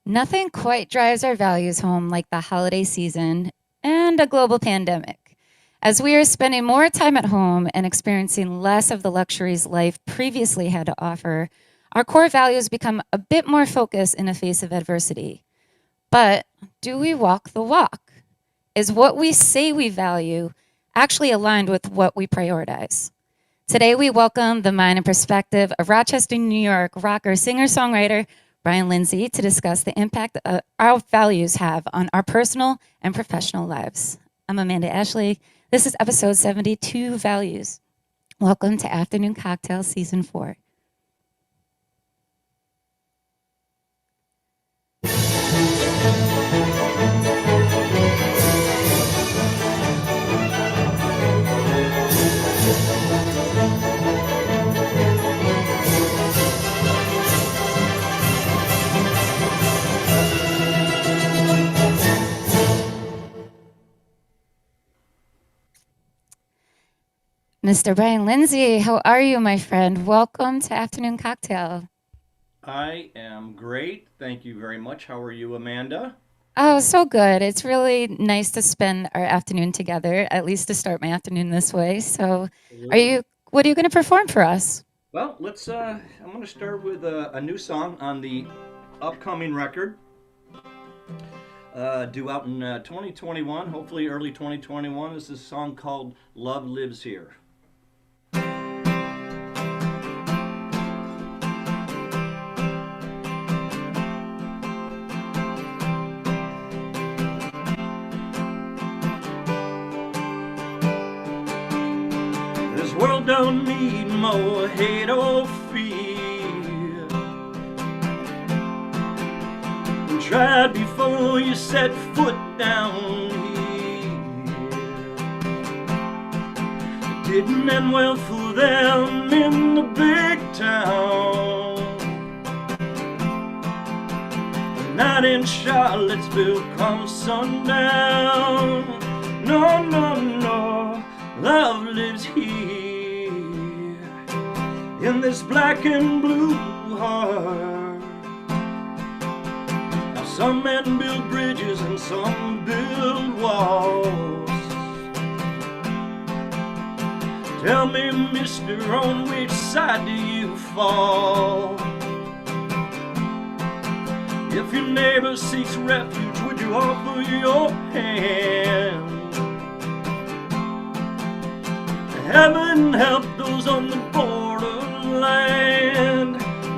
Nothing quite drives our values home like the holiday season and a global pandemic. As we are spending more time at home and experiencing less of the luxuries life previously had to offer, our core values become a bit more focused in the face of adversity. But do we walk the walk? Is what we say we value actually aligned with what we prioritize? Today, we welcome the mind and perspective of Rochester, New York rocker, singer-songwriter Brian Lindsay to discuss the impact our values have on our personal and professional lives. I'm Amanda Ashley. This is episode 72, Values. Welcome to Afternoon Cocktail Season 4. Mr. Brian Lindsay, how are you, my friend? Welcome to Afternoon Cocktail. I am great. Thank you very much. How are you, Amanda? Oh, so good. It's really nice to spend our afternoon together, at least to start my afternoon this way. So, Absolutely. what are you going to perform for us? Well, I'm going to start with a new song on the upcoming record, due out in 2021, hopefully early 2021. This is a song called Love Lives Here. This world don't need more hate or fear. Try it before you set foot down here. It didn't end well for them in the big town. Not in Charlottesville come sundown. No, no, no, love lives here in this black and blue heart. Now some men build bridges and some build walls. Tell me, mister, on which side do you fall? If your neighbor seeks refuge, would you offer your hand? Heaven help those on the borderland.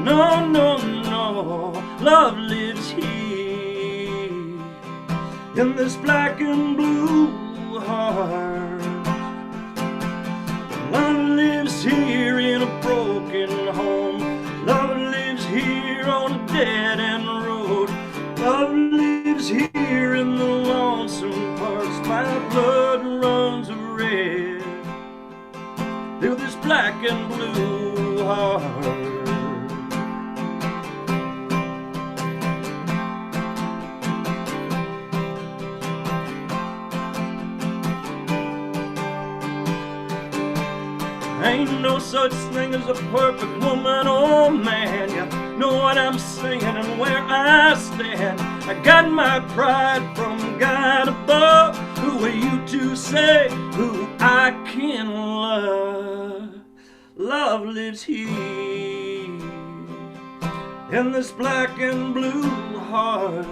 No, no, no, love lives here in this black and blue heart. Love lives here in a broken home. Love lives here on a dead-end road. Love lives here in the lonesome parts. My blood runs red through this black and blue heart. Ain't no such thing as a perfect woman or man. You know what I'm saying and where I stand. I got my pride from God above. Who are you to say who I can love? Love lives here in this black and blue heart.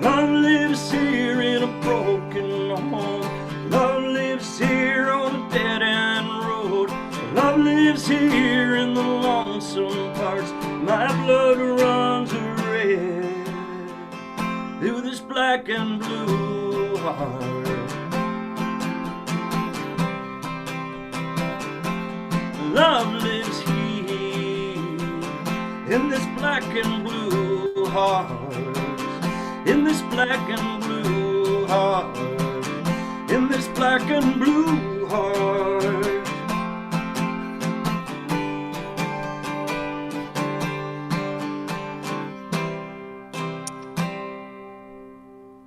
Love lives here in a broken home. Love lives here on a dead-end road. Love lives here in the lonesome parts. My blood runs red through this black and blue heart. Love lives here in this black and blue heart. In this black and blue heart. In this black and blue heart.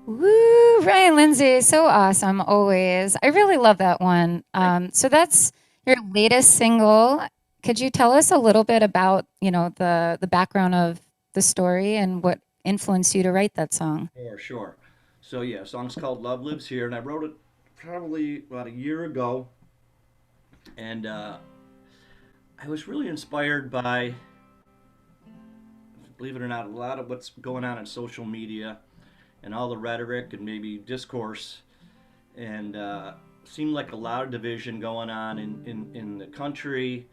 Woo, Brian Lindsay, so awesome always. I really love that one. So that's your latest single. Could you tell us a little bit about, the background of the story and what influenced you to write that song? Sure, sure. So yeah, song's called "Love Lives Here," and I wrote it probably about a year ago, and I was really inspired by, believe it or not, a lot of what's going on in social media and all the rhetoric and maybe discourse, and seemed like a lot of division going on in the country,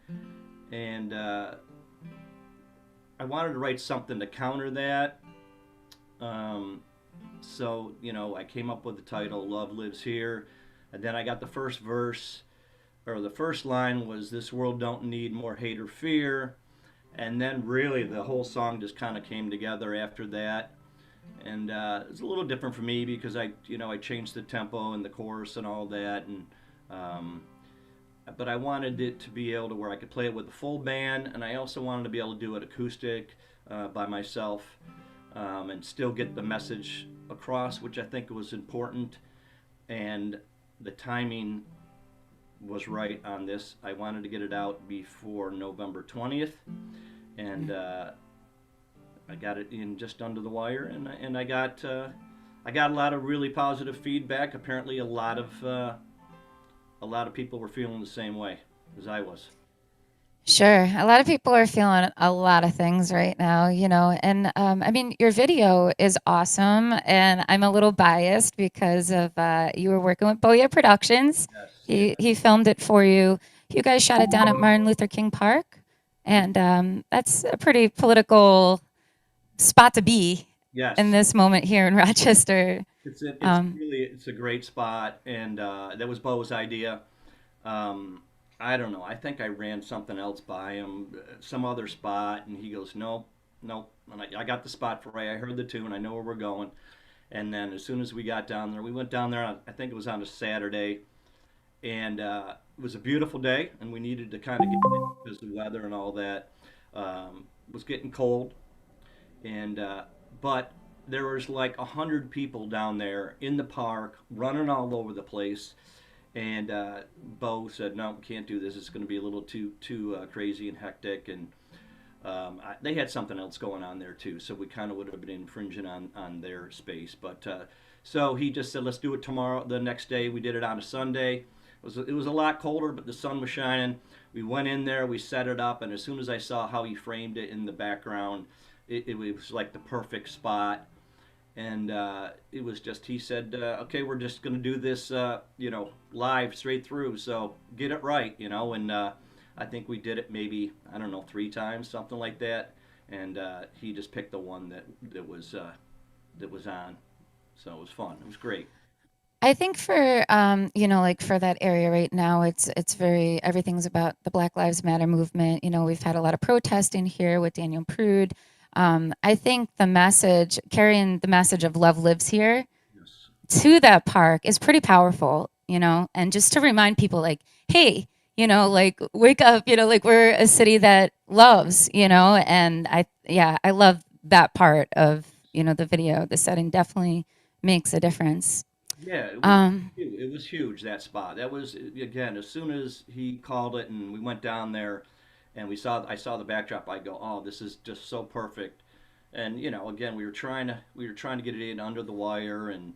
and I wanted to write something to counter that. Um, so, I came up with the title "Love Lives Here," and then I got the first verse, or the first line was, "This world don't need more hate or fear." And then really the whole song just kind of came together after that. And it's a little different for me because I changed the tempo and the chorus and all that. And um, but I wanted it to be able to where I could play it with a full band, and I also wanted to be able to do it acoustic by myself, and still get the message across, which I think was important. And the timing was right on this. I wanted to get it out before November 20th, and I got it in just under the wire, and I got a lot of really positive feedback. Apparently, a lot of people were feeling the same way as I was. Sure. A lot of people are feeling a lot of things right now, and I mean, your video is awesome. And I'm a little biased because of you were working with Beau Productions. Yes, He filmed it for you. You guys shot it down at Martin Luther King Park. And that's a pretty political spot to be in yes. this moment here in Rochester. Um, It's a great spot, and that was Bo's idea. Um, I don't know. I think I ran something else by him, some other spot, and he goes, "No, no." And I got the spot for Ray. I heard the tune. I know where we're going. And then as soon as we got down there, we went down there. I think it was on a Saturday, and it was a beautiful day, and we needed to kind of get in because of the weather and all that. It was getting cold, and but there was like 100 people down there in the park running all over the place, and Beau said, "No, we can't do this. It's going to be a little too crazy and hectic." And they had something else going on there too, so we kind of would have been infringing on their space. But so he just said, "Let's do it tomorrow." The next day, we did it on a Sunday. It was a lot colder, but the sun was shining. We went in there, we set it up, and as soon as I saw how he framed it in the background, it was like the perfect spot. And it was just, he said, "Okay, we're just going to do this, live straight through. So get it right, And I think we did it maybe, I don't know, 3 times, something like that. And he just picked the one that was on. So it was fun. It was great. I think for like for that area right now, it's very everything's about the Black Lives Matter movement. We've had a lot of protesting here with Daniel Prude. I think the message, carrying the message of love lives here Yes. to that park is pretty powerful, and just to remind people like, hey, like wake up, like we're a city that loves, and I love that part of, the video. The setting definitely makes a difference. Yeah, it was huge, that spot. That was, again, as soon as he called it and we went down there and I saw the backdrop, I go, "Oh, this is just so perfect." And again, we were trying to get it in under the wire, and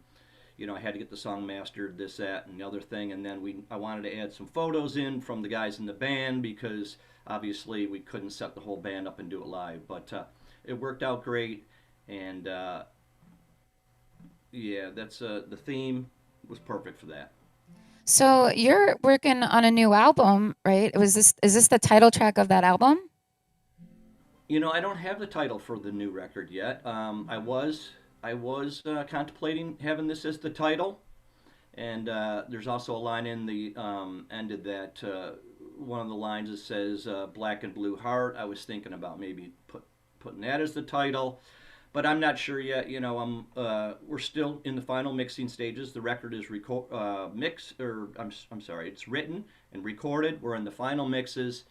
I had to get the song mastered, this, that, and the other thing. And then I wanted to add some photos in from the guys in the band because obviously we couldn't set the whole band up and do it live. But it worked out great, and yeah, that's the theme was perfect for that. So you're working on a new album, right? Is this the title track of that album? I don't have the title for the new record yet. I was contemplating having this as the title, and there's also a line in the end of that. One of the lines that says "Black and Blue Heart." I was thinking about maybe putting that as the title, but I'm not sure yet. We're still in the final mixing stages. The record is mixed, or I'm sorry, it's written and recorded. We're in the final mixes,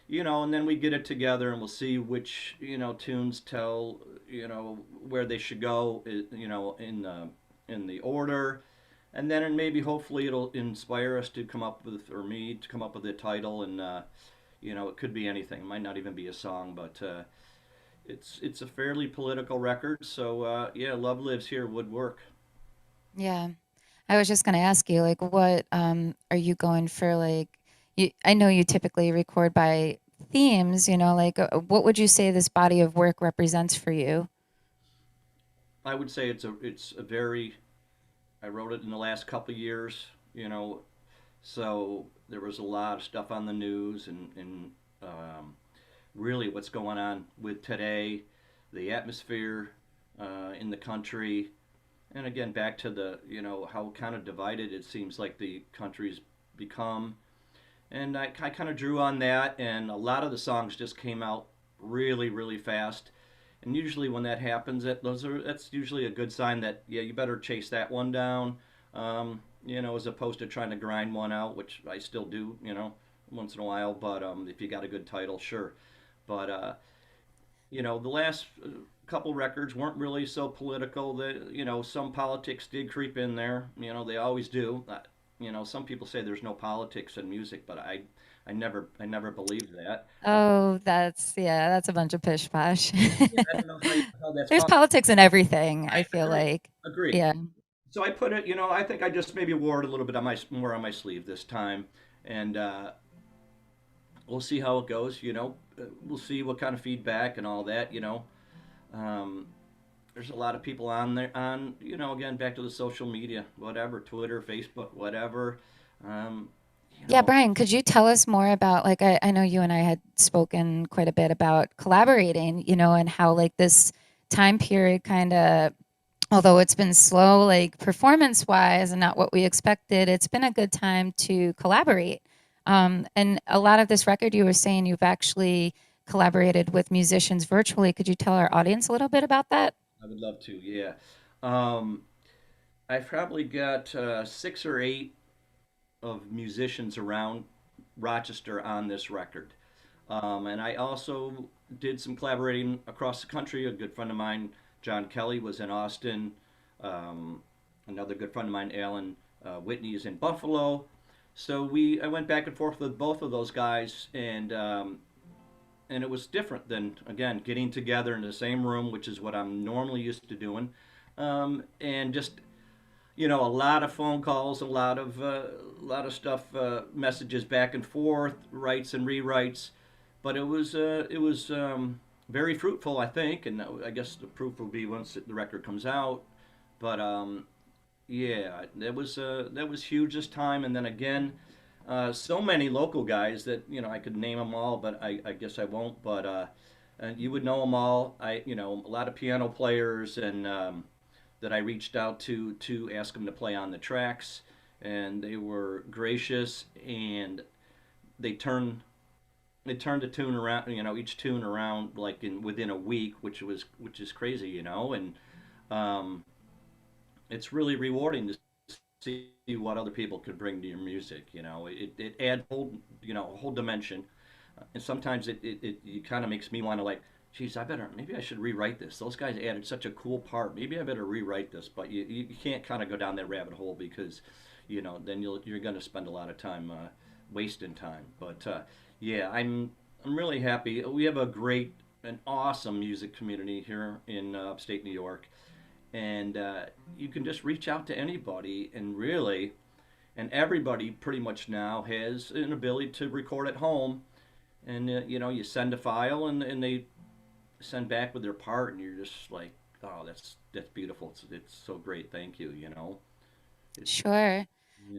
and then we get it together and we'll see which tunes tell where they should go, in the order, and then maybe hopefully it'll inspire us to come up with, or me to come up with a title, and it could be anything. It might not even be a song, but it's a fairly political record. So yeah, Love Lives Here would work. Yeah. I was just going to ask you, like, what are you going for? Like, I know you typically record by themes, like, what would you say this body of work represents for you? I would say it's a very. I wrote it in the last couple of years. So there was a lot of stuff on the news and really what's going on with today, the atmosphere in the country, and again back to the how kind of divided it seems like the country's become. And I kind of drew on that, and a lot of the songs just came out really, really fast. And usually when that happens, that's usually a good sign that yeah, you better chase that one down. As opposed to trying to grind one out, which I still do, once in a while. But if you got a good title, sure. But the last couple records weren't really so political. That some politics did creep in there. They always do. Some people say there's no politics in music, but I never believed that. Oh, that's a bunch of pish posh. Yeah, I don't know how that's There's possible. politics in everything, I I feel agree. like. Agree. Yeah. So I put it. I think I just maybe wore it a little bit on my more on my sleeve this time, and we'll see how it goes. We'll see what kind of feedback and all that. Um, there's a lot of people on there again back to the social media, whatever, Twitter, Facebook, whatever. Um, you Yeah, know, Brian, could you tell us more about, like, I know you and I had spoken quite a bit about collaborating, and how, like, this time period kind of, although it's been slow, like, performance wise and not what we expected, it's been a good time to collaborate. And a lot of this record, you were saying you've actually collaborated with musicians virtually. Could you tell our audience a little bit about that? I would love to. Yeah. Um, I've probably got 6 or 8 of musicians around Rochester on this record. And I also did some collaborating across the country. A good friend of mine, John Kelly, was in Austin. Um, Another good friend of mine, Alan Whitney, is in Buffalo. So I went back and forth with both of those guys, and it was different than again getting together in the same room, which is what I'm normally used to doing, and just a lot of phone calls, a lot of stuff, messages back and forth, writes and rewrites. But it was very fruitful, I think, and I guess the proof will be once the record comes out. But yeah, that was huge this time, and then again, so many local guys that I could name them all, but I guess I won't. But and you would know them all. A lot of piano players and that I reached out to ask them to play on the tracks, and they were gracious, and they turned they turned the tune around, each tune around like in within a week, which is crazy, and um, it's really rewarding to see what other people could bring to your music. It adds a whole dimension, and sometimes it kind of makes me want to like, geez, maybe I should rewrite this. Those guys added such a cool part. Maybe I better rewrite this. But you can't kind of go down that rabbit hole because, then you're going to spend a lot of time wasting time. But yeah, I'm really happy. We have an awesome music community here in upstate New York, and you can just reach out to anybody and everybody pretty much now has an ability to record at home, and you send a file and they send back with their part, and you're just like, oh, that's beautiful. It's so great. Thank you. It's Sure.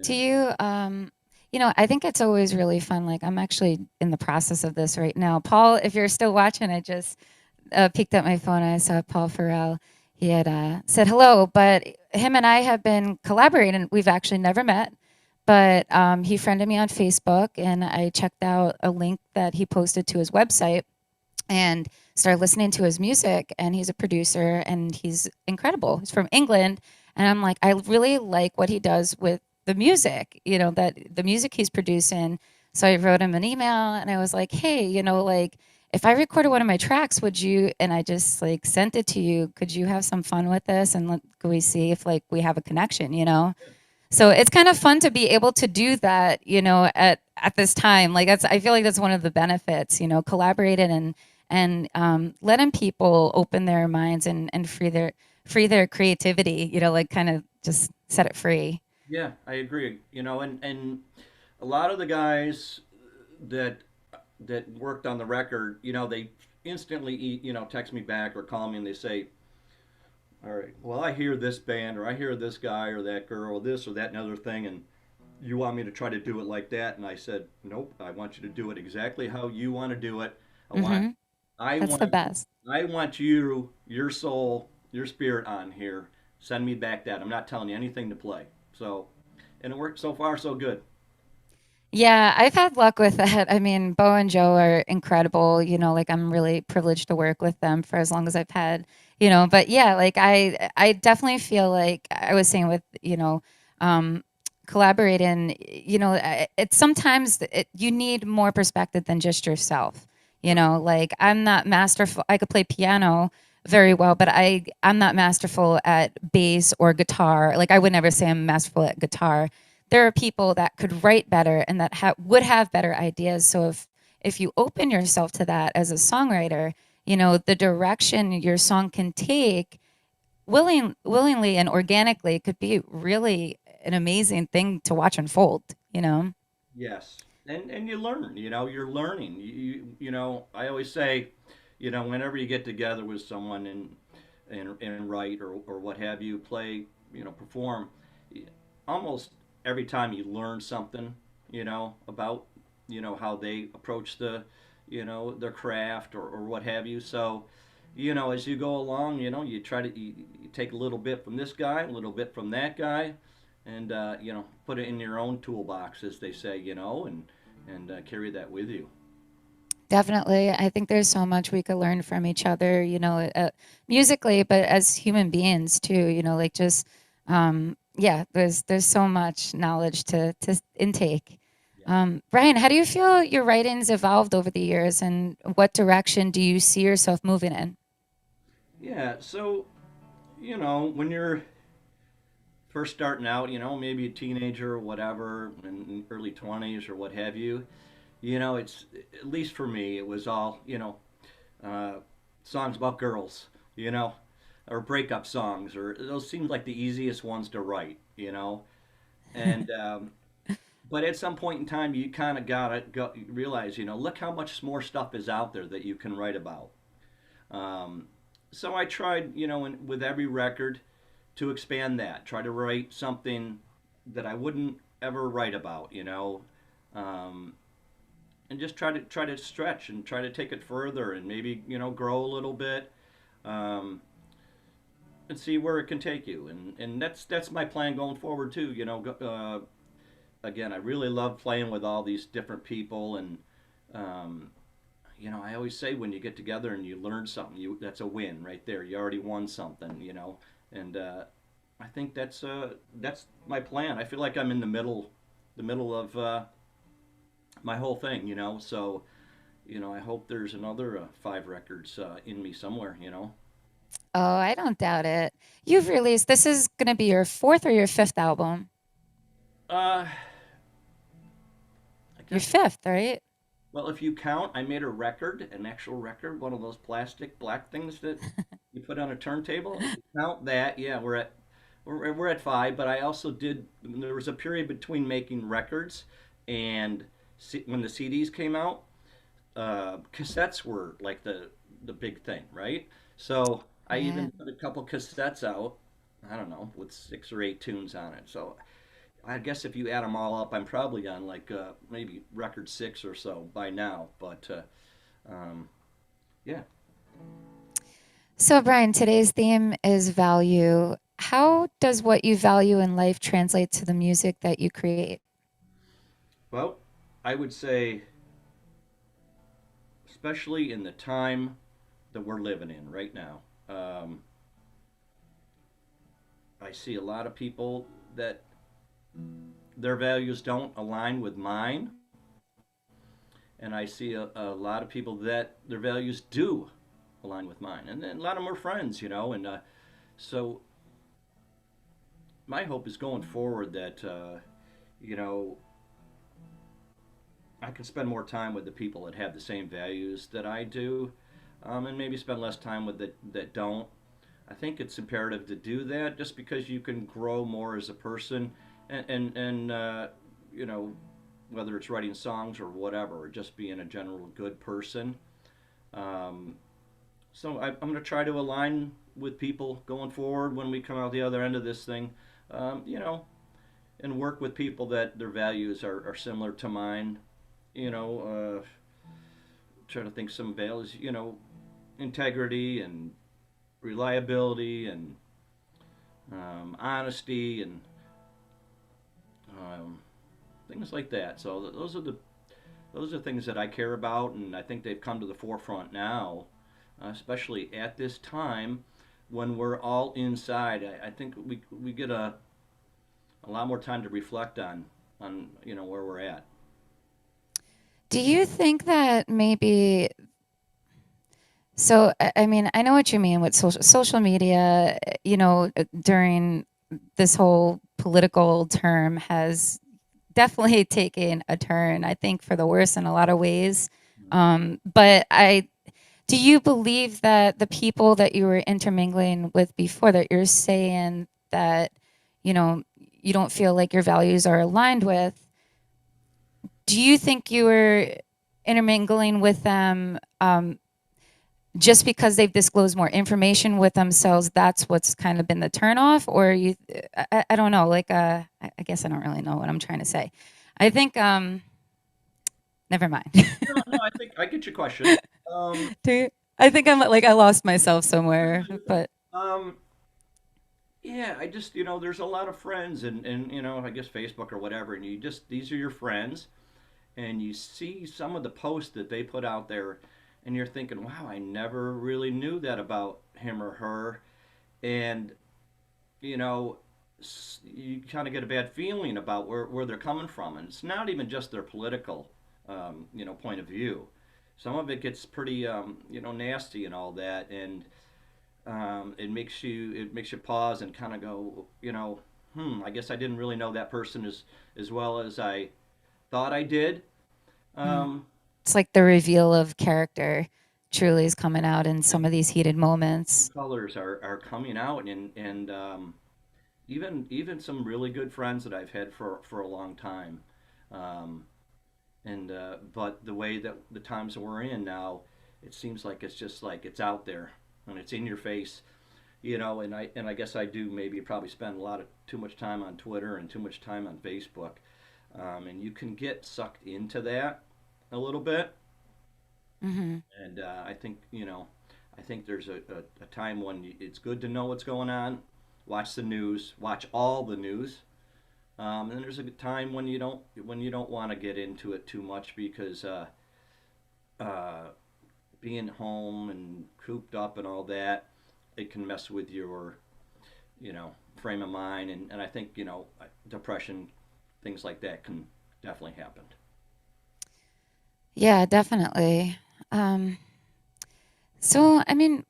Do yeah. you, I think it's always really fun. Like, I'm actually in the process of this right now. Paul, if you're still watching, I just peeked at my phone and I saw Paul Farrell. He had said hello, but him and I have been collaborating. We've actually never met, but he friended me on Facebook, and I checked out a link that he posted to his website and started listening to his music. And he's a producer and he's incredible. He's from England. And I'm like, I really like what he does with the music, that the music he's producing. So I wrote him an email and I was like, hey, like, if I recorded one of my tracks, would you, and I just like sent it to you, could you have some fun with this? And could we see if like we have a connection? So it's kind of fun to be able to do that, at this time. Like, I feel like that's one of the benefits, collaborating and letting people open their minds and free their creativity, like kind of just set it free. Yeah, I agree. And a lot of the guys that worked on the record, they instantly text me back or call me and they say, "All right, well, I hear this band or I hear this guy or that girl, this or that and other thing, and you want me to try to do it like that?" And I said, "Nope, I want you to do it exactly how you want to do it. I want Hmm. I That's the want best. I want you, your soul, your spirit on here. Send me back that. I'm not telling you anything to play." So, and it worked so far so good. Yeah, I've had luck with that. I mean, Beau and Joe are incredible. Like I'm really privileged to work with them for as long as I've had. But yeah, like I definitely feel like I was saying with um, collaborating. It's sometimes you need more perspective than just yourself. Right. Like I'm not masterful. I could play piano very well, but I'm not masterful at bass or guitar. Like I would never say I'm masterful at guitar. There are people that could write better and that would have better ideas. So if you open yourself to that as a songwriter, the direction your song can take willingly and organically could be really an amazing thing to watch unfold. Yes. And you learn, you're learning. I always say, whenever you get together with someone and write or what have you, play, perform, almost every time you learn something, about, how they approach their craft or what have you. So, as you go along, you try to you take a little bit from this guy, a little bit from that guy, and put it in your own toolbox, as they say, and carry that with you. Definitely. I think there's so much we could learn from each other, musically, but as human beings too, like just, yeah, there's so much knowledge to intake. Yeah. Brian, how do you feel your writings evolved over the years and what direction do you see yourself moving in? Yeah. So, when you're first starting out, maybe a teenager or whatever, in early 20s or what have you, it's, at least for me, it was all, uh, songs about girls, you know, or breakup songs, or those seemed like the easiest ones to write, And but at some point in time, you kind of gotta realize, look how much more stuff is out there that you can write about. Um, so I tried, with every record to expand that, try to write something that I wouldn't ever write about, um, and just try to stretch and try to take it further and maybe grow a little bit, um, and see where it can take you. And that's my plan going forward too. Again, I really love playing with all these different people, and um, I always say when you get together and you learn something, that's a win right there. You already won something, and I think that's my plan. I feel like I'm in the middle of my whole thing, So, I hope there's another 5 records in me somewhere. Oh, I don't doubt it. This is going to be your fourth or your fifth album? Uh, I Your guess. fifth, right? Well, if you count, I made a record, an actual record, one of those plastic black things that you put on a turntable. If you count that, yeah, we're at 5. But I also did. There was a period between making records and when the CDs came out. Cassettes were like the big thing, right? So I Yeah. even put a couple cassettes out. I don't know, with 6 or 8 tunes on it. So I guess if you add them all up, I'm probably on like maybe record 6 or so by now. But um, yeah. So, Brian, today's theme is value. How does what you value in life translate to the music that you create? Well, I would say, especially in the time that we're living in right now, um, I see a lot of people that their values don't align with mine, and I see a lot of people that their values do align with mine, and then a lot of them are friends, and so my hope is going forward that you know I can spend more time with the people that have the same values that I do. and maybe spend less time with that don't. I think it's imperative to do that just because you can grow more as a person, and you know, whether it's writing songs or whatever, or just being a general good person. Um, I'm going to try to align with people going forward when we come out the other end of this thing, you know, and work with people that their values are similar to mine. You know, trying to think some values, you know, integrity and reliability and honesty and um, things like that. So those are things that I care about, and I think they've come to the forefront now, especially at this time when we're all inside. I think we get a lot more time to reflect on you know where we're at. Do you think that maybe so I mean, I know what you mean with social media, during this whole political term has definitely taken a turn, I think for the worse in a lot of ways. But I do you believe that the people that you were intermingling with before that you're saying that, you know, you don't feel like your values are aligned with, do you think you were intermingling with them just because they've disclosed more information with themselves, that's what's kind of been the turnoff, or you? I don't know. Like, I guess I don't really know what I'm trying to say. I think, never mind. No, no, I think I get your question. Um, Do you, I think I'm like I lost myself somewhere, but um, yeah, I just you know, there's a lot of friends, and you know, I guess Facebook or whatever, and you just these are your friends, and you see some of the posts that they put out there, and you're thinking, wow, I never really knew that about him or her, and you know, you kind of get a bad feeling about where they're coming from, and it's not even just their political, you know, point of view. Some of it gets pretty, you know, nasty and all that, and it makes you pause and kind of go, you know, I guess I didn't really know that person as well as I thought I did. mm, Um, it's like the reveal of character truly is coming out in some of these heated moments. colors are coming out, and even some really good friends that I've had for a long time. Um, and but the way that the times that we're in now, it seems like it's just like it's out there and it's in your face, you know. And I guess I do maybe probably spend a lot of too much time on Twitter and too much time on Facebook, and you can get sucked into that a little bit. Hmm. And I think you know, I think there's a time when it's good to know what's going on. Watch the news. Watch all the news. And there's a time when you don't want to get into it too much because uh, being home and cooped up and all that, it can mess with your you know frame of mind, and I think you know depression, things like that can definitely happen. Yeah, definitely. Um, so, I mean,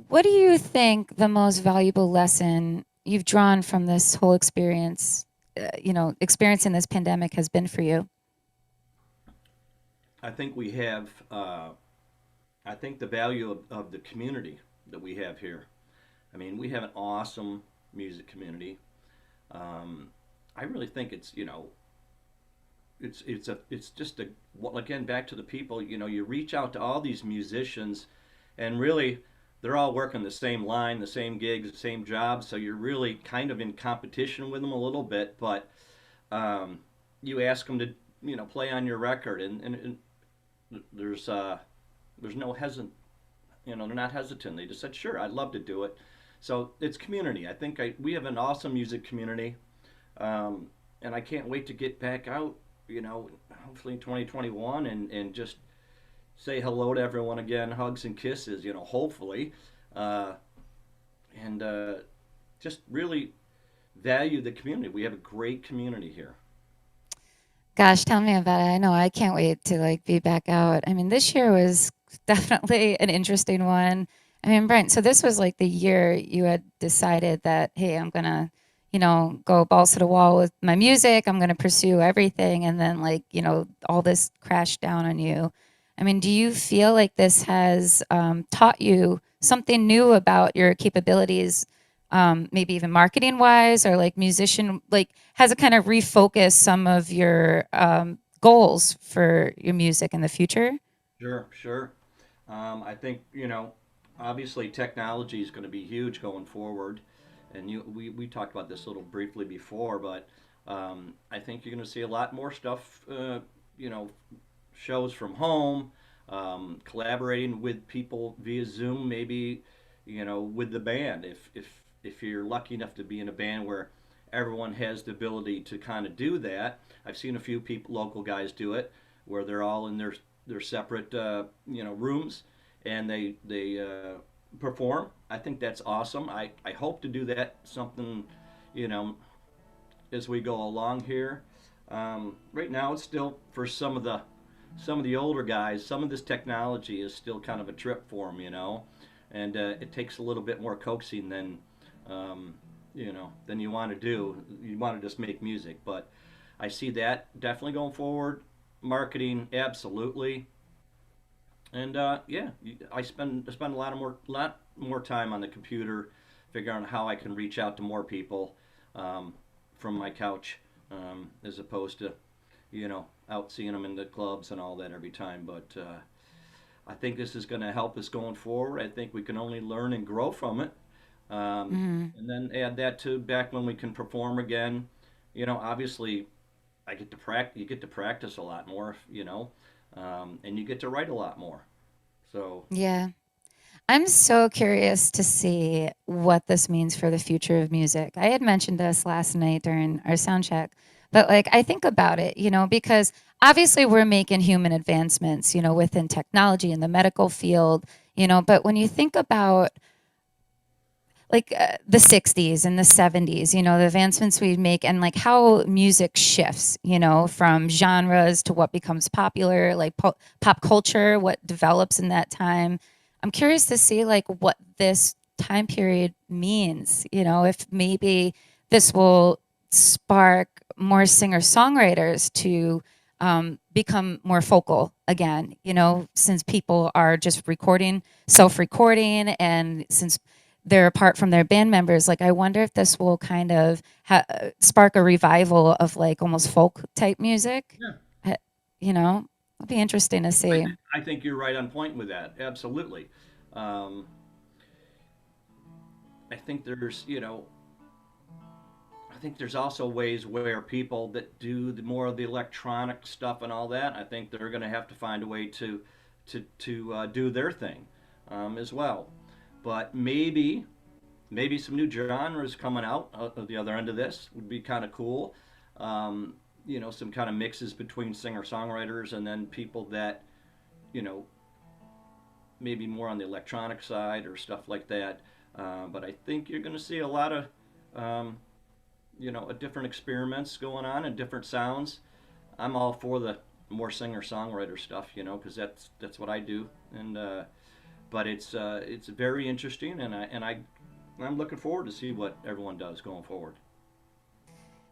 what do you think the most valuable lesson you've drawn from this whole experience, experiencing this pandemic has been for you? I think we have. I think the value of the community that we have here. I mean, we have an awesome music community. Um, I really think it's you know it's just a well, again back to the people. You know, you reach out to all these musicians, and really they're all working the same line, the same gigs, the same jobs. So you're really kind of in competition with them a little bit. But um, you ask them to you know play on your record, and there's no hesitant. You know, they're not hesitant. They just said, "Sure, I'd love to do it." So it's community. I think we have an awesome music community, um, and I can't wait to get back out. You know, hopefully in 2021, and just say hello to everyone again, hugs and kisses. You know, hopefully, uh, and just really value the community. We have a great community here. Gosh, tell me about it. I know I can't wait to like be back out. I mean, this year was definitely an interesting one. I mean, Brent, so this was like the year you had decided that, hey, I'm gonna, go balls to the wall with my music. I'm gonna pursue everything, and then like, all this crashed down on you. I mean, do you feel like this has taught you something new about your capabilities, maybe even marketing wise, or like musician? Like, has it kind of refocused some of your goals for your music in the future? Sure, sure. I think, obviously technology is going to be huge going forward. And we talked about this a little briefly before, but I think you're going to see a lot more stuff, you know, shows from home, collaborating with people via Zoom, maybe, with the band. If you're lucky enough to be in a band where everyone has the ability to kind of do that, I've seen a few people, local guys, do it, where they're all in their separate, rooms, and they perform. I think that's awesome. I hope to do that something, you know, as we go along here. Right now, it's still for some of the older guys. Some of this technology is still kind of a trip for them, and it takes a little bit more coaxing um, than you want to do. You want to just make music, but I see that definitely going forward. Marketing, absolutely, and yeah, I spend a lot more time on the computer, figuring out how I can reach out to more people um, from my couch, as opposed to out seeing them in the clubs and all that every time. But I think this is going to help us going forward. I think we can only learn and grow from it. Mm-hmm. And then add that to back when we can perform again. Obviously, I get to practice. You get to practice a lot more, and you get to write a lot more. So Yeah. I'm so curious to see what this means for the future of music. I had mentioned this last night during our sound check, but like I think about it, because obviously we're making human advancements, within technology in the medical field, but when you think about like the 60s and the 70s, the advancements we make and like how music shifts, from genres to what becomes popular, like pop culture, what develops in that time. I'm curious to see like what this time period means, if maybe this will spark more singer songwriters to become more focal again, since people are just recording, self recording, and since they're apart from their band members, like I wonder if this will kind of spark a revival of like almost folk type music. yeah, Uh, it'll be interesting to I, see. I think you're right on point with that. Absolutely. Um, I think there's also ways where people that do more of the electronic stuff and all that. I think they're going to have to find a way to do their thing, as well. But maybe some new genres coming out of the other end of this would be kind of cool. Um, some kind of mixes between singer songwriters and then people that you know maybe more on the electronic side or stuff like that. But I think you're going to see a lot of um, different experiments going on and different sounds. I'm all for the more singer songwriter stuff, because that's what I do. And but it's very interesting, and I'm looking forward to see what everyone does going forward.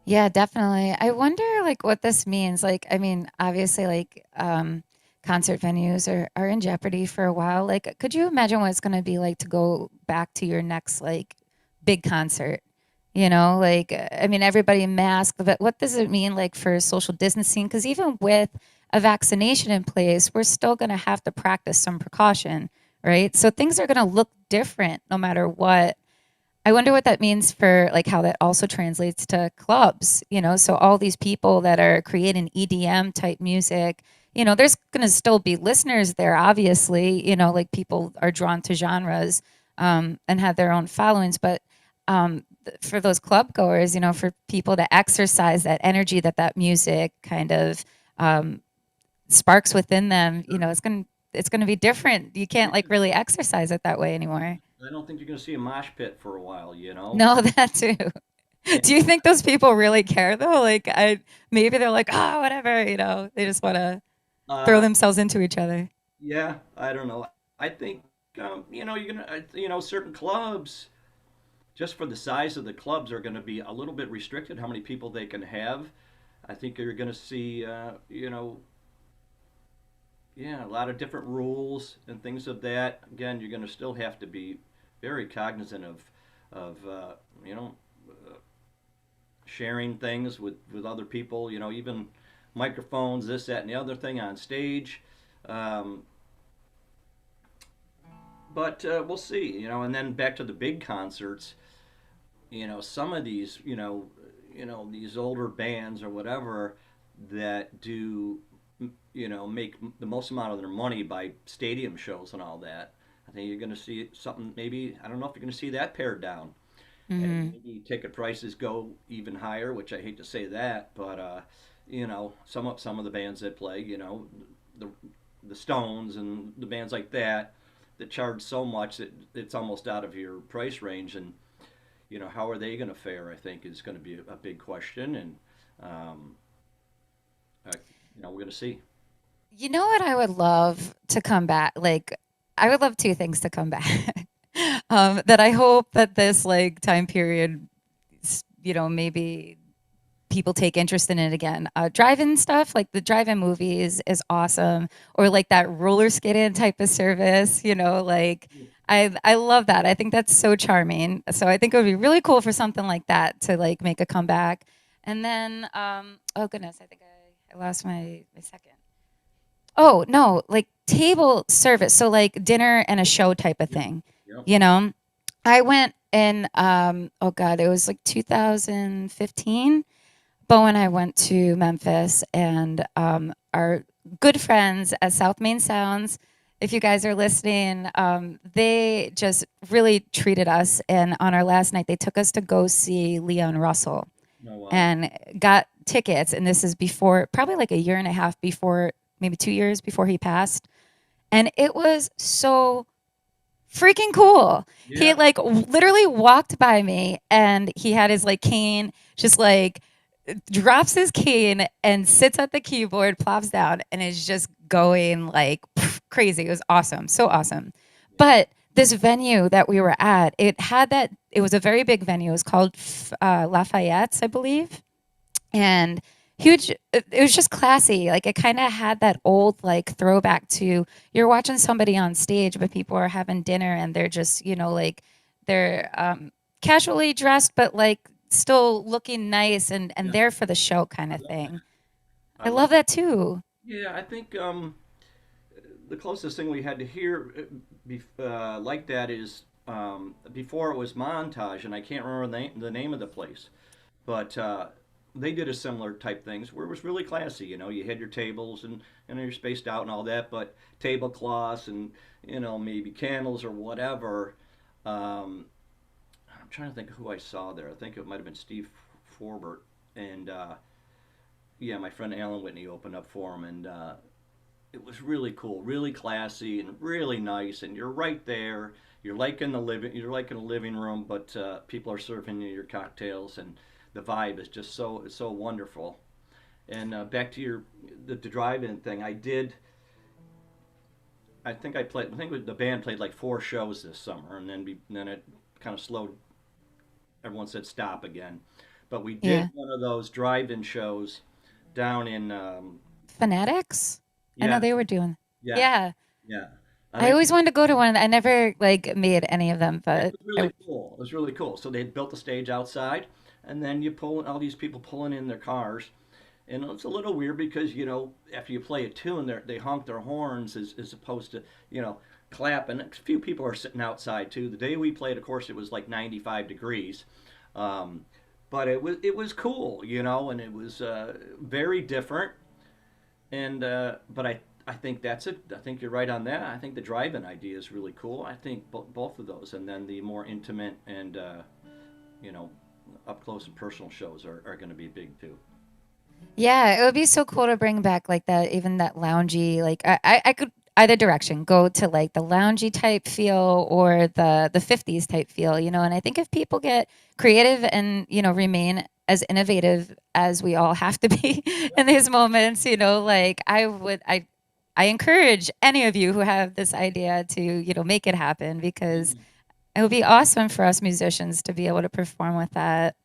Yeah, definitely. I wonder like what this means. Like, I mean, obviously like concert venues are in jeopardy for a while. Like, could you imagine what it's going to be like to go back to your next like big concert? Like I mean, everybody masked, but what does it mean like for social distancing? Because even with a vaccination in place, we're still going to have to practice some precaution, right? So things are going to look different no matter what. I wonder what that means for like how that also translates to clubs, So all these people that are creating EDM type music, there's going to still be listeners there, obviously, like people are drawn to genres and have their own followings. But for those club goers, for people to exercise that energy that music kind of um, sparks within them, it's going to be different. You can't like really exercise it that way anymore. I don't think you're going to see a mosh pit for a while. No, that too. Do you think those people really care though? Like I maybe they're like, "Oh, whatever," they just want to throw Uh, themselves into each other. yeah, I don't know. I think you're gonna certain clubs, just for the size of the clubs, are going to be a little bit restricted how many people they can have. I think you're going to see yeah, a lot of different rules and things of that. Again, you're going to still have to be very cognizant of you know, sharing things with other people. You know, even microphones, this, that, and the other thing on stage. Um, but we'll see. You know, and then back to the big concerts. You know, some of these, these older bands or whatever that do, make the most amount of their money by stadium shows and all that. I think you're going to see something. Maybe I don't know if you're going to see that pared down, and Hmm. maybe ticket prices go even higher. Which I hate to say that, but some of the bands that play, the the Stones and the bands like that charge so much that it's almost out of your price range, and how are they going to fare? I think is going to be a big question, and um, uh, we're going to see. You know what I would love to come back? Like, I would love two things to come back. That I hope that this like time period, maybe people take interest in it again. Drive-in stuff, like the drive-in movies, is awesome, or like that roller skating type of service. Like I love that. I think that's so charming. So I think it would be really cool for something like that to like make a comeback. And then, oh goodness, I think I lost my second. Oh, no, like table service, so like dinner and a show type of Yep. thing, Yep. you know? I went in, oh god, it was like 2015. Beau and I went to Memphis, and our good friends at South Main Sounds, if you guys are listening, they just really treated us, and on our last night, they took us to go see Leon Russell Oh wow. and got tickets. And this is before, probably like a year and a half before, maybe 2 years before he passed. And it was so freaking cool. He Yeah. like literally walked by me, and he had his like cane, just like drops his cane and sits at the keyboard, plops down, and is just going like crazy. It was awesome. So awesome. Yeah. But this venue that we were at, it was a very big venue. It was called Lafayette's, I believe, and huge. It was just classy. Like it kind of had that old like throwback to, you're watching somebody on stage, but people are having dinner and they're just like they're casually dressed, but like still looking nice and Yeah. there for the show kind I of love that. thing. I I love love that too. Yeah, I think the closest thing we had to hear like that is before it was Montage, and I can't remember the name of the place, but they did a similar type things where it was really classy. You had your tables and you're spaced out and all that, but tablecloths and maybe candles or whatever. Um, I'm trying to think of who I saw there. I think it might have been Steve Forbert, and yeah, my friend Alan Whitney opened up for him, and it was really cool, really classy, and really nice. And you're right there. You're like in a living room, but people are serving you your cocktails, and the vibe is just so wonderful. And back to the drive-in thing, I did. I think I played. I think the band played like 4 shows this summer, and then it kind of slowed. Everyone said stop again, but we did Yeah. one of those drive-in shows down in Fanatics? I know yeah, they were doing. yeah, Yeah. yeah. I I think always wanted to go to one. I never like made any of them, it but was really cool. It was really cool. So they had built the stage outside, and then you pull all these people pulling in their cars, and it's a little weird because after you play a tune, they honk their horns as opposed to clap. And a few people are sitting outside too. The day we played, of course, it was like 95 degrees, um, but it was cool, and it was very different. And but I think that's it. I think you're right on that. I think the drive-in idea is really cool. I think both of those, and then the more intimate and you know up close and personal shows are going to be big too. yeah, it would be so cool to bring back like that, even that loungy. Like I could either direction go to like the loungy type feel or the 50s type feel, And I think if people get creative and remain as innovative as we all have to be in these moments, like I encourage any of you who have this idea to make it happen, because Yeah. it would be awesome for us musicians to be able to perform with that.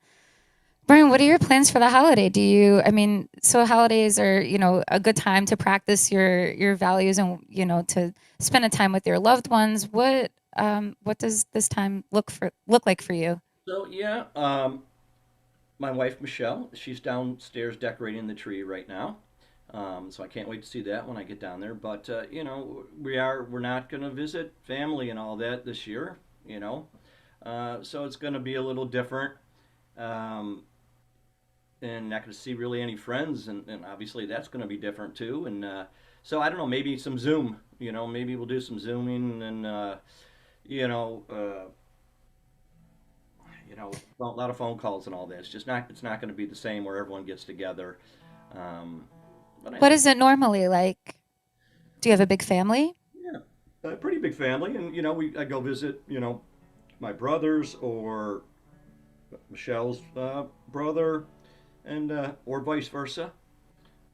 Brian, what are your plans for the holiday? Do you, I mean, so holidays are, a good time to practice your values and, to spend a time with your loved ones. What does this time look like for you? So yeah, my wife Michelle, she's downstairs decorating the tree right now. So I can't wait to see that when I get down there. But we're not going to visit family and all that this year. You know, so it's going to be a little different. Um, and not going to see really any friends, and obviously that's going to be different too. And so I don't know, maybe some Zoom. Maybe we'll do some Zooming and you know, uh, a lot of phone calls and all that. It's not going to be the same where everyone gets together. Um, but I What think, is it normally like? Do you have a big family? yeah, a pretty big family, and I go visit, my brothers or Michelle's brother, and or vice versa.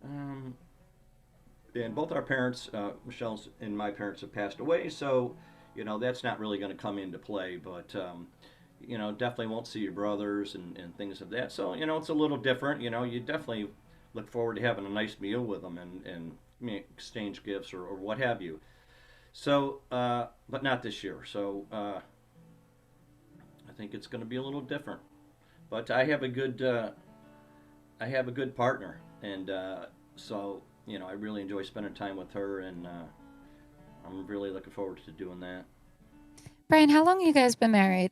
Um, and both our parents, Michelle's and my parents, have passed away, so that's not really going to come into play. But definitely won't see your brothers and things of that. So it's a little different. You definitely look forward to having a nice meal with them and exchange gifts or what have you. So, but not this year. So I think it's going to be a little different. But I have a good partner, and so I really enjoy spending time with her, and I'm really looking forward to doing that. Brian, how long you guys been married?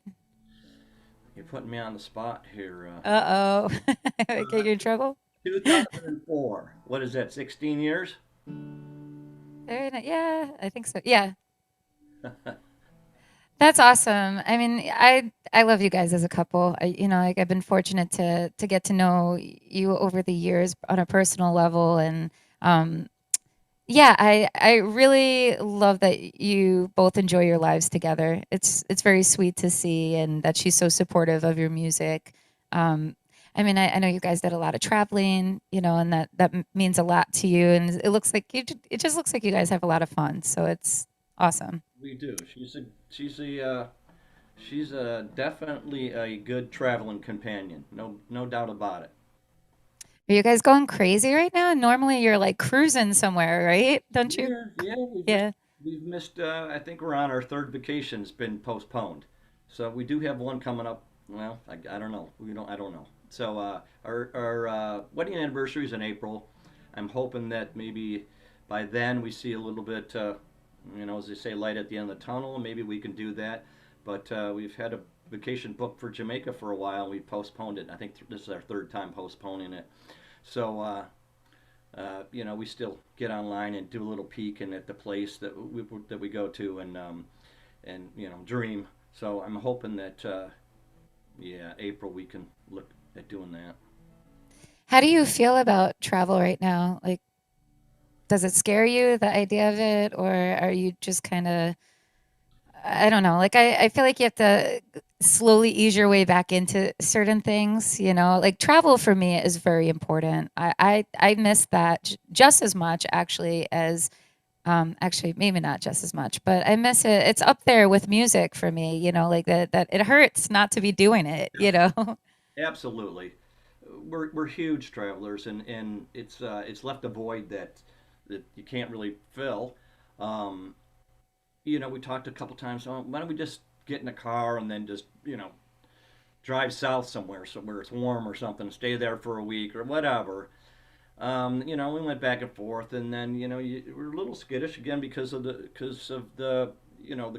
You're putting me on the spot here. Uh oh. Uh, Get you in trouble? 2004. What is that? 16 years? Yeah, I think so. Yeah. That's awesome. I mean, I love you guys as a couple. Like I've been fortunate to get to know you over the years on a personal level, and um, yeah, I really love that you both enjoy your lives together. It's very sweet to see, and that she's so supportive of your music. Um, I mean, I know you guys did a lot of traveling, and that means a lot to you. And it looks like it just looks like you guys have a lot of fun. So it's awesome. We do. She's a definitely a good traveling companion. No doubt about it. Are you guys going crazy right now? Normally you're like cruising somewhere, right? Don't you? Yeah. Yeah. We've missed. I think we're on our third vacation's been postponed, so we do have one coming up. Well, I don't know. We don't. I don't know. So our wedding anniversary is in April. I'm hoping that maybe by then we see a little bit. As they say, light at the end of the tunnel. Maybe we can do that. But we've had a vacation booked for Jamaica for a while. We postponed it. I think this is our third time postponing it. So we still get online and do a little peek and at the place that we go to and dream. So I'm hoping that April we can look at doing that. How do you feel about travel right now? Like, does it scare you, the idea of it, or are you just kind of, I don't know. Like I feel like you have to slowly ease your way back into certain things, Like travel for me is very important. I miss that just as much actually as actually maybe not just as much, but I miss it. It's up there with music for me, like that it hurts not to be doing it. Absolutely, we're huge travelers, and it's left a void that you can't really fill. Um, we talked a couple times. Oh, why don't we just get in a car and then just drive south somewhere, so where it's warm or something, stay there for a week or whatever. We went back and forth, and then we're a little skittish again because of the the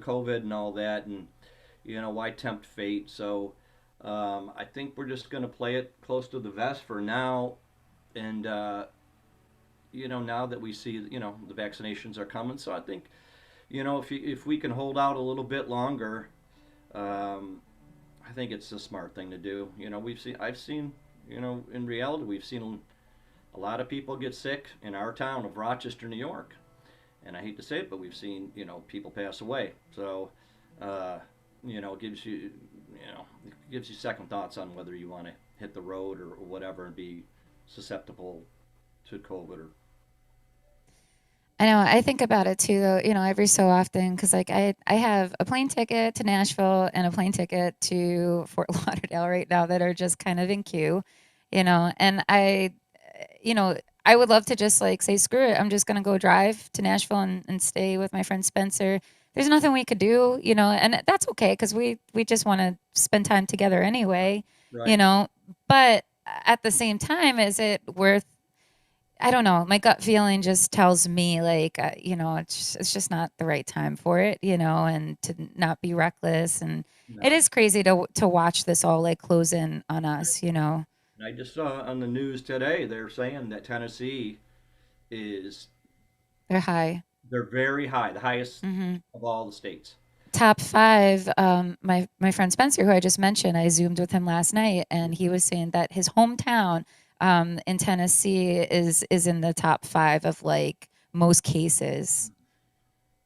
COVID and all that, and why tempt fate. So I think we're just going to play it close to the vest for now, and now that we see the vaccinations are coming, so I think if we can hold out a little bit longer, um, I think it's a smart thing to do. I've seen in reality we've seen a lot of people get sick in our town of Rochester, New York, and I hate to say it, but we've seen people pass away. So it gives you second thoughts on whether you want to hit the road or whatever and be susceptible to COVID or I know. I think about it too, though. Every so often, because like I have a plane ticket to Nashville and a plane ticket to Fort Lauderdale right now that are just kind of in queue. And you know, I would love to just like say, screw it. I'm just gonna go drive to Nashville and stay with my friend Spencer. There's nothing we could do, and that's okay because we just want to spend time together anyway, you Right. know. But at the same time, is it worth I don't know. My gut feeling just tells me like, it's just not the right time for it, and to not be reckless. And it No. is crazy to watch this all like close in on us. And I just saw on the news today they're saying that Tennessee is They're high. they're very high, the highest Hmm. of all the states. Top five. My friend Spencer, who I just mentioned, I zoomed with him last night, and he was saying that his hometown in Tennessee is in the top five of like most cases.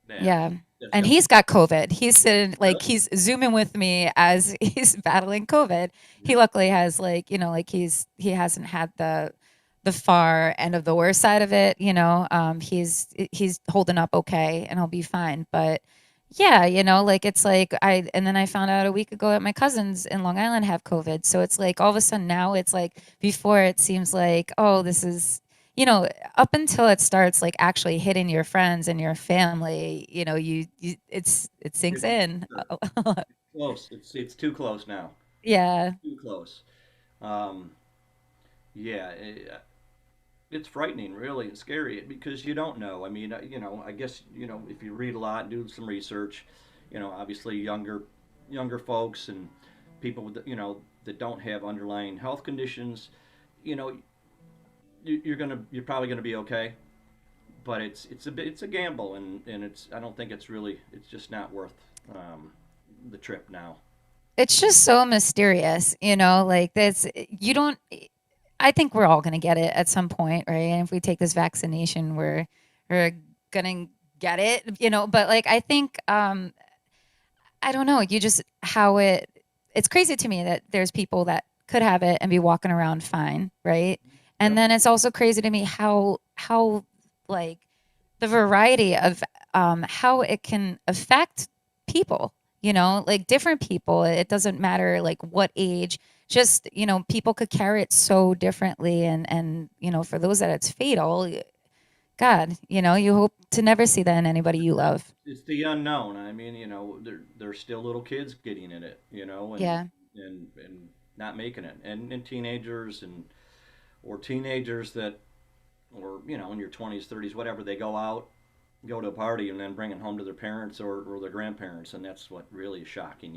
Yeah, Yeah. that's And gonna he's got COVID. He's sitting like really. he's zooming with me as he's battling COVID. He Yeah. luckily has like, like he hasn't had the far end of the worst side of it, he's holding up okay and he'll be fine. But yeah, like it's like and then I found out a week ago that my cousins in Long Island have COVID. So it's like all of a sudden now it's like before it seems like, oh, this is you know, up until it starts like actually hitting your friends and your family, it sinks It's in. close. It's too close now. Yeah. Too close. Um, yeah, it's frightening, really, and scary because you don't know. I mean, I guess if you read a lot, do some research, obviously younger folks and people with that don't have underlying health conditions, you know, you're probably gonna be okay. But it's a gamble, and I don't think it's just not worth the trip now. It's just so mysterious, like this you don't I think we're all going to get it at some point, right? And if we take this vaccination, we're going to get it, but like I think I don't know. You just how it's crazy to me that there's people that could have it and be walking around fine, right? And Yep. then it's also crazy to me how like the variety of how it can affect people, like different people. It doesn't matter like what age, just, people could carry it so differently. And, for those that it's fatal, God, you hope to never see that in anybody you love. It's the unknown. I mean, there's still little kids getting in it, Yeah. and not making it, and teenagers or teenagers that or in your 20s, 30s, whatever, they go out, go to a party, and then bring it home to their parents or their grandparents, and that's what really is shocking,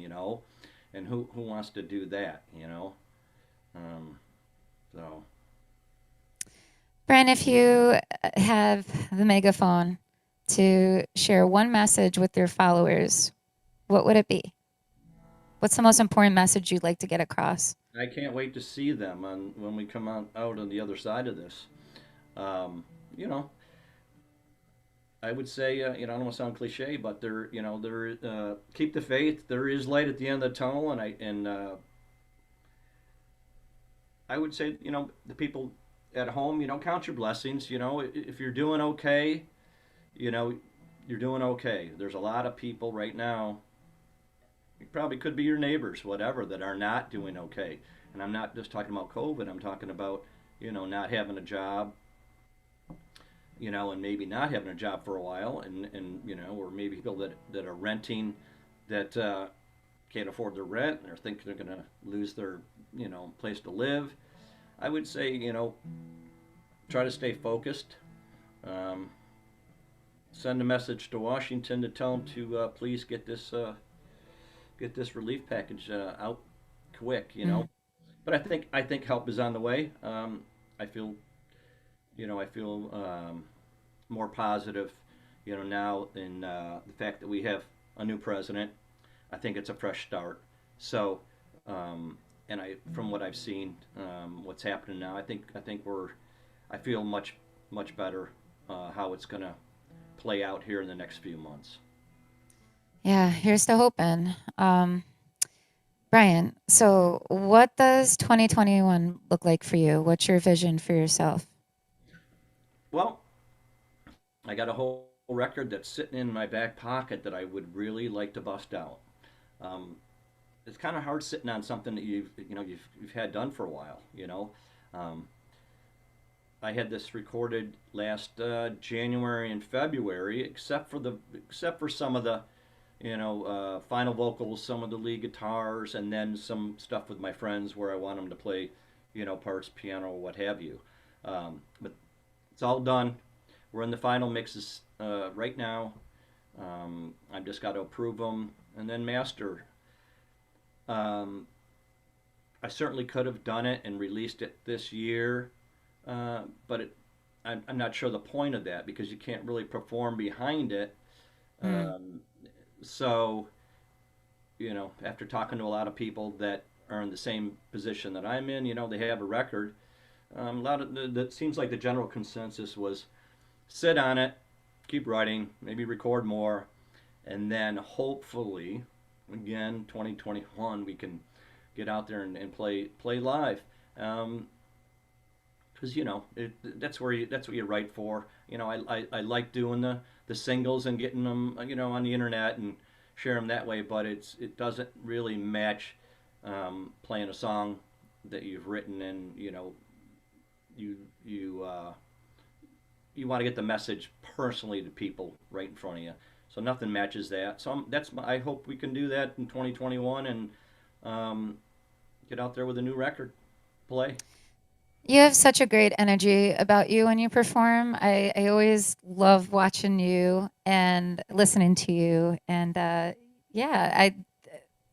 And who wants to do that, Um, so Brian, if you have the megaphone to share one message with your followers, what would it be? What's the most important message you'd like to get across? I can't wait to see them when we come out on the other side of this. Um, you know, I would say, I don't want to sound cliche, but keep the faith. There is light at the end of the tunnel, and I would say, the people at home, count your blessings. If you're doing okay, you know, you're doing okay. There's a lot of people right now. It probably could be your neighbors, whatever, that are not doing okay. And I'm not just talking about COVID. I'm talking about, not having a job, and maybe not having a job for a while, and or maybe people that are renting that can't afford their rent and they're thinking they're going to lose their, place to live. I would say, try to stay focused. Um, Send a message to Washington to tell them to please get this relief package out quick. Mm. But I think help is on the way. I feel more positive, now in the fact that we have a new president. I think it's a fresh start. So, and from what I've seen, what's happening now, I feel much better how it's gonna play out here in the next few months. Yeah, here's to hoping. Brian, so what does 2021 look like for you? What's your vision for yourself? Well, I got a whole record that's sitting in my back pocket that I would really like to bust out. Um, it's kind of hard sitting on something that you've had done for a while. Um, I had this recorded last January and February, except for some of the final vocals, some of the lead guitars, and then some stuff with my friends where I want them to play, parts, piano, what have you. But it's all done. We're in the final mixes right now. I've just got to approve them and then master. Um, I certainly could have done it and released it this year, but I'm not sure the point of that because you can't really perform behind it. Mm. Um, so, after talking to a lot of people that are in the same position that I'm in, they have a record. A lot of that seems like the general consensus was sit on it, keep writing, maybe record more, and then hopefully, again, 2021, we can get out there and play live. Because that's what you write for. I like doing the singles and getting them on the internet and share them that way. But it doesn't really match playing a song that you've written and you you want to get the message personally to people right in front of you. So nothing matches that. So I hope we can do that in 2021 and get out there with a new record, play. You have such a great energy about you when you perform. I always love watching you and listening to you. And yeah,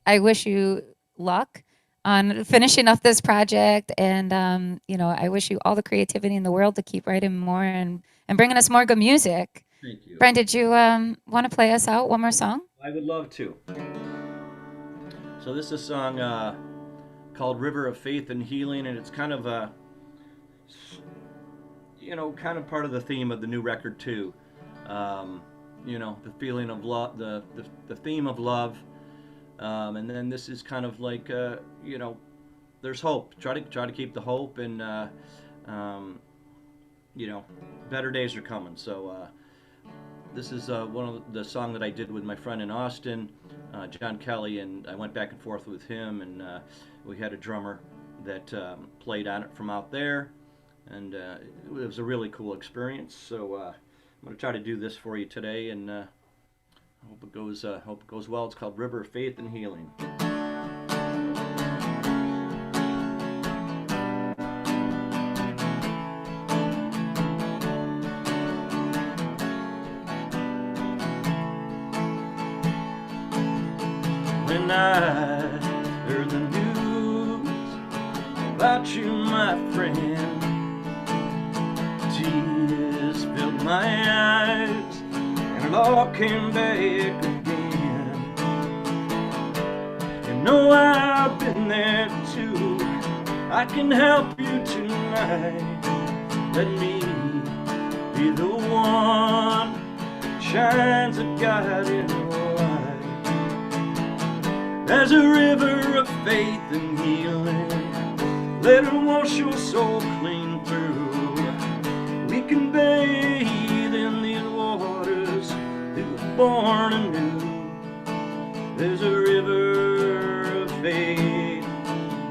I wish you luck on finishing up this project. And, I wish you all the creativity in the world to keep writing more and bringing us more good music. Thank you. Brian, did you want to play us out one more song? I would love to. So this is a song called "River of Faith and Healing," and it's kind of kind of part of the theme of the new record too. The feeling of love, the theme of love, and then this is kind of like there's hope. Try to keep the hope, and better days are coming. So this is one of the song that I did with my friend in Austin, John Kelly, and I went back and forth with him, and we had a drummer that played on it from out there, and it was a really cool experience. So I'm going to try to do this for you today, and I hope it goes well. It's called "River of Faith and Healing." When I heard the news about you, my friend, tears filled my eyes, and it all came back again. I've been there too. I can help you tonight. Let me be the one that shines a guiding light. There's a river of faith and healing. Let it wash your soul clean through. We can bathe in these waters that were born anew. There's a river of faith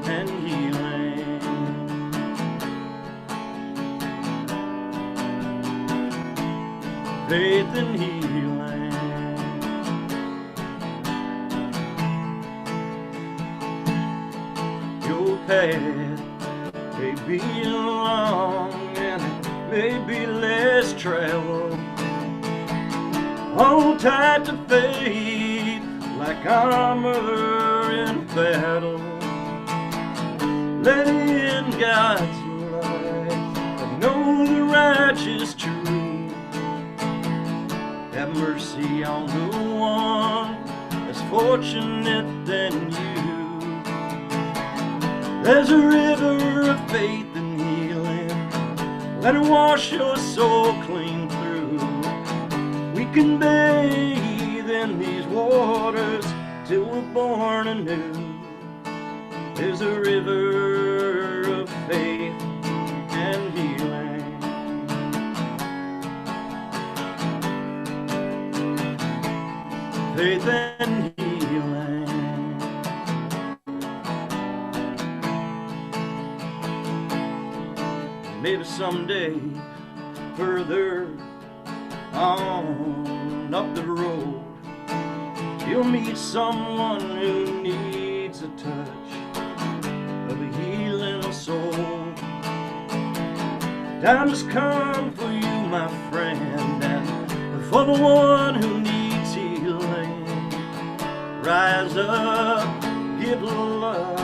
and healing. Faith and healing. Your path may be long and it may be less traveled. Hold tight to faith like armor in battle. Let in God's light and know the righteous truth. Have mercy on the one that's fortunate than you. There's a river of faith and healing. Let it wash your soul clean through. We can bathe in these waters till we're born anew. There's a river of faith and healing. faith and healing. Maybe someday further on up the road, you'll meet someone who needs a touch of a healing soul. Time has come for you, my friend, and for the one who needs healing. Rise up, give love,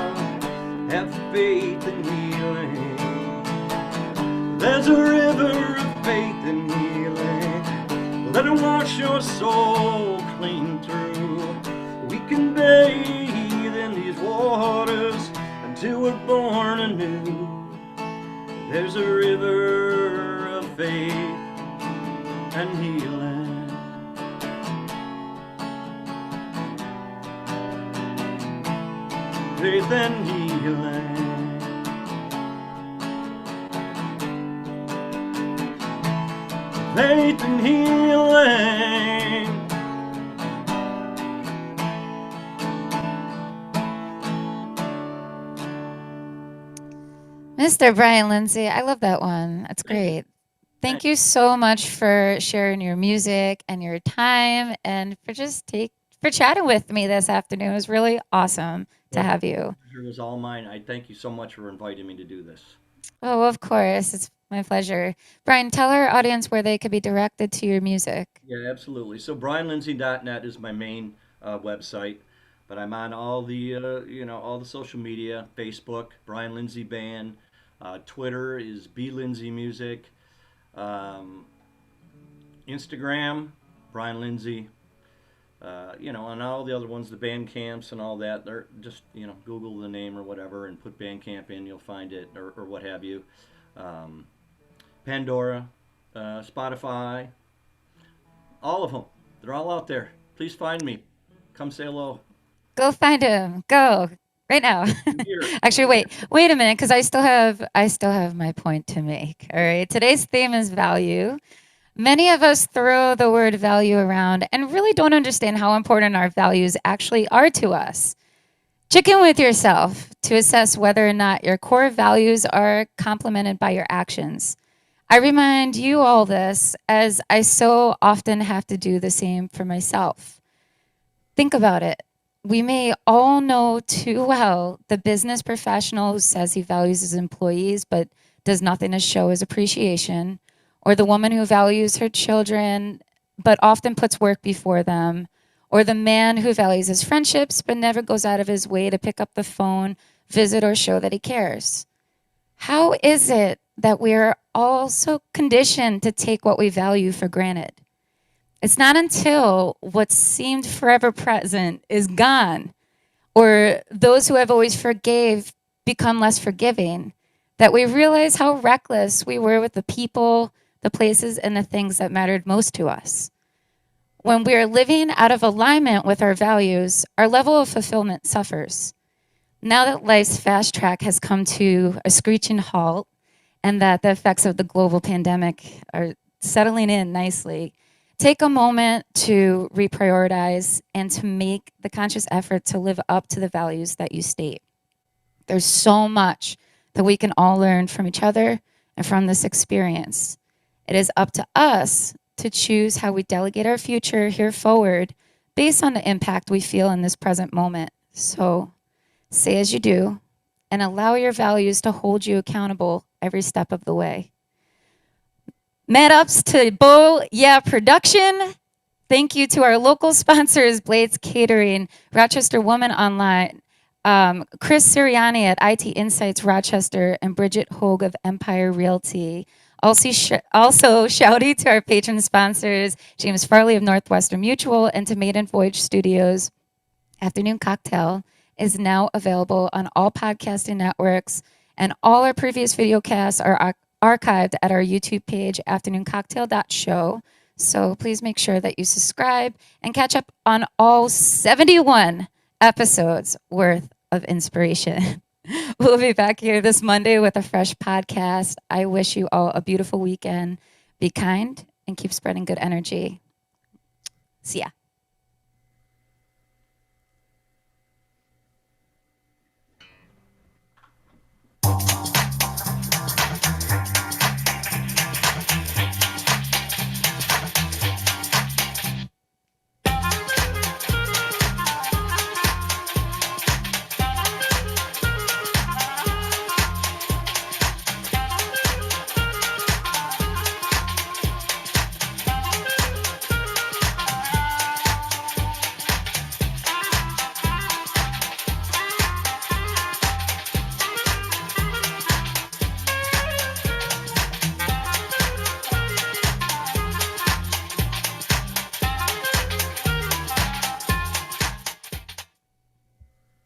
have faith and healing. There's a river of faith and healing. Let it wash your soul clean through. We can bathe in these waters until we're born anew. There's a river of faith and healing. Faith and healing. Faith and healing. Mr. Brian Lindsay, I love that one. That's great. Thank you so much for sharing your music and your time, and for for chatting with me this afternoon. It was really awesome to have you. It was all mine. I thank you so much for inviting me to do this. Oh, of course. It's my pleasure. Brian, tell our audience where they could be directed to your music. Yeah, absolutely. So brianlindsay.net is my main website, but I'm on all the all the social media. Facebook, Brian Lindsay Band. Twitter is B Lindsay Music. Instagram, Brian Lindsay. And all the other ones, the band camps and all that. They're just Google the name or whatever and put Bandcamp in, you'll find it, or what have you. Pandora, Spotify, all of them. They're all out there. Please find me. Come say hello. Go find him. Go right now. Actually, wait a minute, because I still have my point to make. All right. Today's theme is value. Many of us throw the word value around and really don't understand how important our values actually are to us. Check in with yourself to assess whether or not your core values are complemented by your actions. I remind you all this, as I so often have to do the same for myself. Think about it. We may all know too well the business professional who says he values his employees but does nothing to show his appreciation, or the woman who values her children but often puts work before them, or the man who values his friendships but never goes out of his way to pick up the phone, visit, or show that he cares. How is it that we are all so conditioned to take what we value for granted? It's not until what seemed forever present is gone, or those who have always forgave become less forgiving, that we realize how reckless we were with the people, the places, and the things that mattered most to us. When we are living out of alignment with our values, our level of fulfillment suffers. Now that life's fast track has come to a screeching halt, and that the effects of the global pandemic are settling in nicely, take a moment to reprioritize and to make the conscious effort to live up to the values that you state. There's so much that we can all learn from each other and from this experience. It is up to us to choose how we delegate our future here forward based on the impact we feel in this present moment. So say as you do, and allow your values to hold you accountable every step of the way. Mad ups to Beau Production. Thank you to our local sponsors, Blades Catering, Rochester Woman Online, Chris Sirianni at IT Insights Rochester, and Bridgett Hoag of Empire Realty. Also shouty to our patron sponsors, James Farley of Northwestern Mutual, and to Maiden Voyage Studios. Afternoon Cocktail is now available on all podcasting networks, and all our previous video casts are archived at our YouTube page, afternooncocktail.show. So please make sure that you subscribe and catch up on all 71 episodes worth of inspiration. We'll be back here this Monday with a fresh podcast. I wish you all a beautiful weekend. Be kind and keep spreading good energy. See ya.